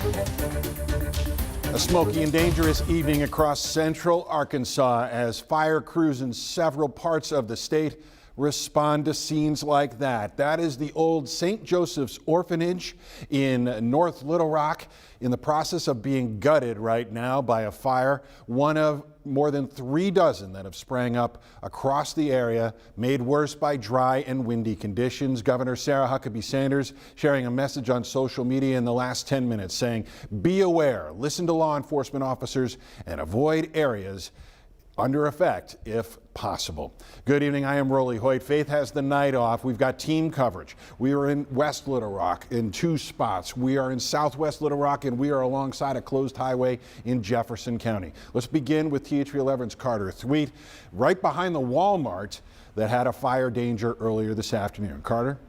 A smoky and dangerous evening across central Arkansas as fire crews in several parts of the state respond to scenes like that. That is the old St. Joseph's Orphanage in North Little Rock, in the process of being gutted right now by a fire, one of more than 3 dozen that have sprang up across the area, made worse by dry and windy conditions. Governor Sarah Huckabee Sanders sharing a message on social media in the last 10 minutes saying, be aware, listen to law enforcement officers, and avoid areas under effect if possible. Good evening, I am Rolly Hoyt. Faith has the night off. We've got team coverage. We are in West Little Rock in 2 spots. We are in Southwest Little Rock, and we are alongside a closed highway in Jefferson County. Let's begin with THV11's Carter Thweet, right behind the Walmart that had a fire danger earlier this afternoon. Carter?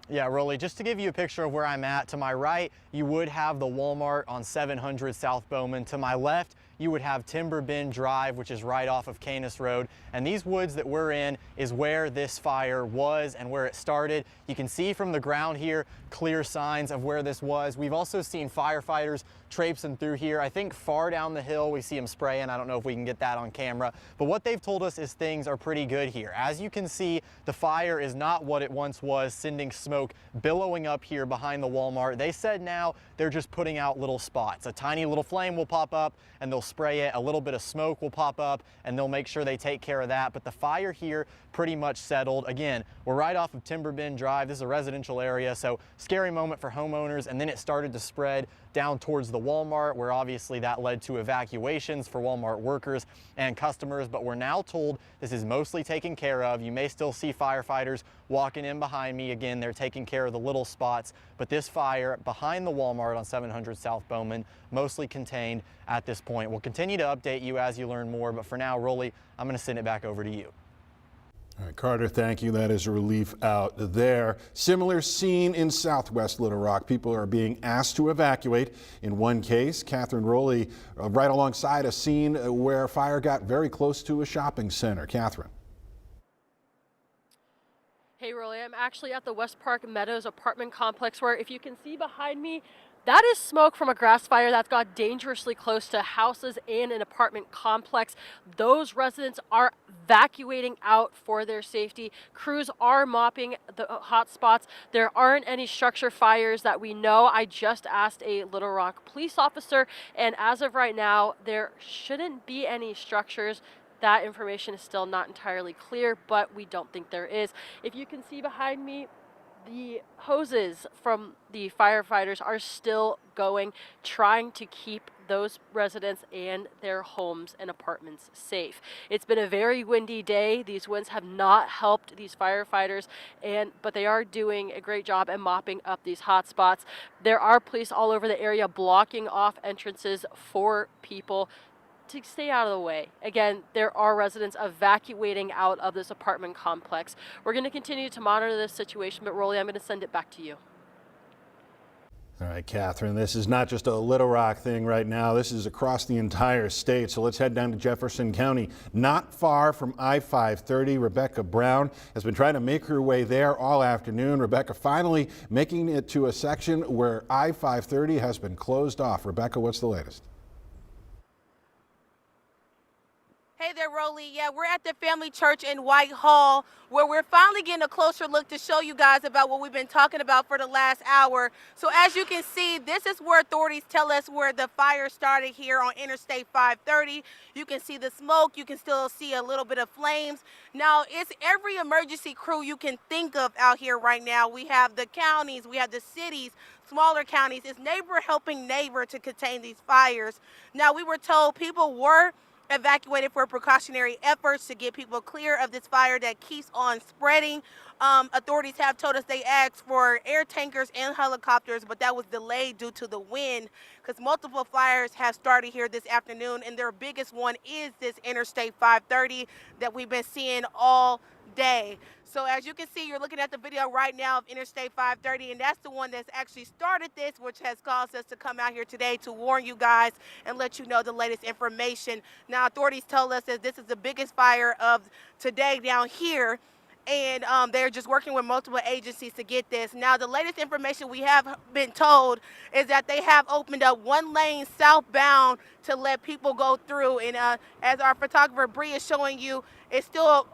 Yeah, Rolly, just to give you a picture of where I'm at, to my right, you would have the Walmart on 700 South Bowman. To my left, you would have Timber Bend Drive, which is right off of Canis Road. And these woods that we're in is where this fire was and where it started. You can see from the ground here, clear signs of where this was. We've also seen firefighters traipsing through here. I think far down the hill, we see them spraying. I don't know if we can get that on camera, but what they've told us is things are pretty good here. As you can see, the fire is not what it once was, sending smoke billowing up here behind the Walmart. They said now they're just putting out little spots. A tiny little flame will pop up and they'll spray it. A little bit of smoke will pop up and they'll make sure they take care of that. But the fire here pretty much settled. Again, we're right off of Timber Bend Drive. This is a residential area, so scary moment for homeowners. And then it started to spread down towards the Walmart, where obviously that led to evacuations for Walmart workers and customers. But we're now told this is mostly taken care of. You may still see firefighters walking in behind me. Again, they're taking care of the little spots, but this fire behind the Walmart on 700 South Bowman, mostly contained at this point. We'll continue to update you as you learn more, but for now, Rolly, I'm going to send it back over to you. All right, Carter, thank you. That is a relief out there. Similar scene in Southwest Little Rock. People are being asked to evacuate. In one case, Catherine Rowley, right alongside a scene where fire got very close to a shopping center. Catherine. Hey, Rolly, I'm actually at the West Park Meadows apartment complex where, if you can see behind me, that is smoke from a grass fire that's got dangerously close to houses and an apartment complex. Those residents are evacuating out for their safety. Crews are mopping the hot spots. There aren't any structure fires that we know. I just asked a Little Rock police officer, and as of right now, there shouldn't be any structures. That information is still not entirely clear, but we don't think there is. If you can see behind me, the hoses from the firefighters are still going, trying to keep those residents and their homes and apartments safe. It's been a very windy day. These winds have not helped these firefighters, but they are doing a great job at mopping up these hot spots. There are police all over the area blocking off entrances for people to stay out of the way. Again, there are residents evacuating out of this apartment complex. We're going to continue to monitor this situation, but Rolly, I'm going to send it back to you. All right, Catherine, this is not just a Little Rock thing right now. This is across the entire state. So let's head down to Jefferson County. Not far from I-530, Rebecca Brown has been trying to make her way there all afternoon. Rebecca finally making it to a section where I-530 has been closed off. Rebecca, what's the latest? Hey there, Rolly. Yeah, we're at the Family Church in Whitehall, where we're finally getting a closer look to show you guys about what we've been talking about for the last hour. So as you can see, this is where authorities tell us where the fire started here on Interstate 530. You can see the smoke. You can still see a little bit of flames. Now, it's every emergency crew you can think of out here right now. We have the counties, we have the cities, smaller counties. It's neighbor helping neighbor to contain these fires. Now, we were told people were evacuated for precautionary efforts to get people clear of this fire that keeps on spreading. Authorities have told us they asked for air tankers and helicopters, but that was delayed due to the wind, because multiple fires have started here this afternoon, and their biggest one is this Interstate 530 that we've been seeing all day. So as you can see, you're looking at the video right now of Interstate 530, and that's the one that's actually started this, which has caused us to come out here today to warn you guys and let you know the latest information. Now, authorities told us that this is the biggest fire of today down here, and they're just working with multiple agencies to get this. Now, the latest information we have been told is that they have opened up one lane southbound to let people go through. And as our photographer Bree is showing you, it's still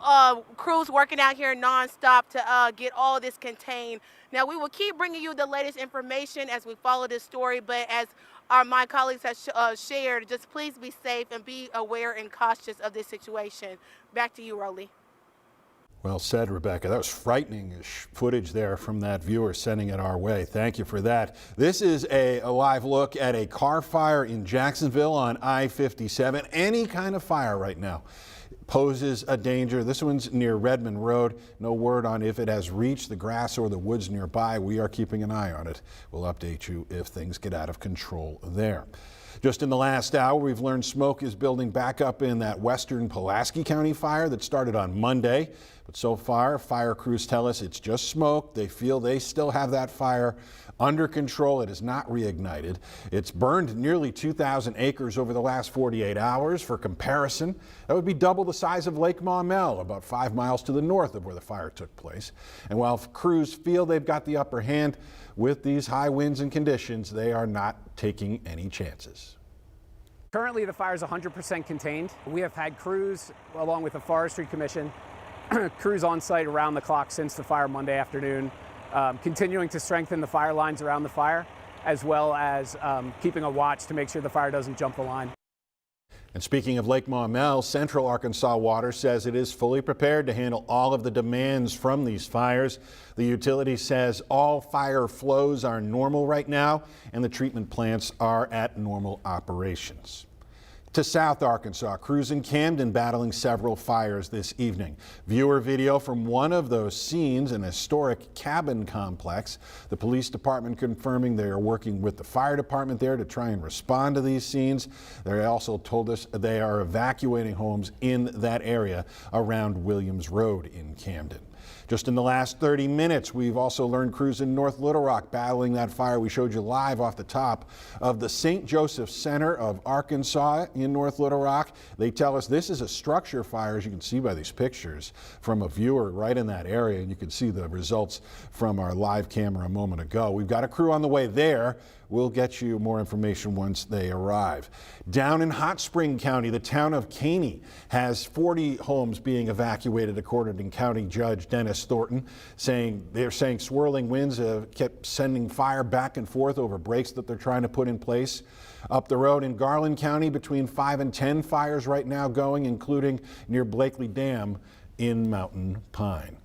crews working out here nonstop to get all this contained. Now, we will keep bringing you the latest information as we follow this story, but as my colleagues have shared, just please be safe and be aware and cautious of this situation. Back to you, Rolly. Well said, Rebecca. That was frightening footage there from that viewer sending it our way. Thank you for that. This is a live look at a car fire in Jacksonville on I-57. Any kind of fire right now poses a danger. This one's near Redmond Road. No word on if it has reached the grass or the woods nearby. We are keeping an eye on it. We'll update you if things get out of control there. Just in the last hour, we've learned smoke is building back up in that western Pulaski County fire that started on Monday. But so far, fire crews tell us it's just smoke. They feel they still have that fire under control. It is not reignited. It's burned nearly 2,000 acres over the last 48 hours. For comparison, that would be double the size of Lake Maumelle, about 5 miles to the north of where the fire took place. And while crews feel they've got the upper hand with these high winds and conditions, they are not taking any chances. Currently, the fire is 100% contained. We have had crews, along with the Forestry Commission, crews on site around the clock since the fire Monday afternoon, continuing to strengthen the fire lines around the fire, as well as keeping a watch to make sure the fire doesn't jump the line. And speaking of Lake Maumelle, Central Arkansas Water says it is fully prepared to handle all of the demands from these fires. The utility says all fire flows are normal right now and the treatment plants are at normal operations. To South Arkansas, crews in Camden battling several fires this evening. Viewer video from one of those scenes, an historic cabin complex. The police department confirming they are working with the fire department there to try and respond to these scenes. They also told us they are evacuating homes in that area around Williams Road in Camden. Just in the last 30 minutes, we've also learned crews in North Little Rock battling that fire we showed you live off the top of the St. Joseph Center of Arkansas in North Little Rock. They tell us this is a structure fire, as you can see by these pictures from a viewer right in that area, and you can see the results from our live camera a moment ago. We've got a crew on the way there. We'll get you more information once they arrive. Down in Hot Spring County, the town of Caney has 40 homes being evacuated, according to County Judge Dennis Thornton, they're saying swirling winds kept sending fire back and forth over breaks that they're trying to put in place. Up the road in Garland County, between 5 and 10 fires right now going, including near Blakely Dam in Mountain Pine.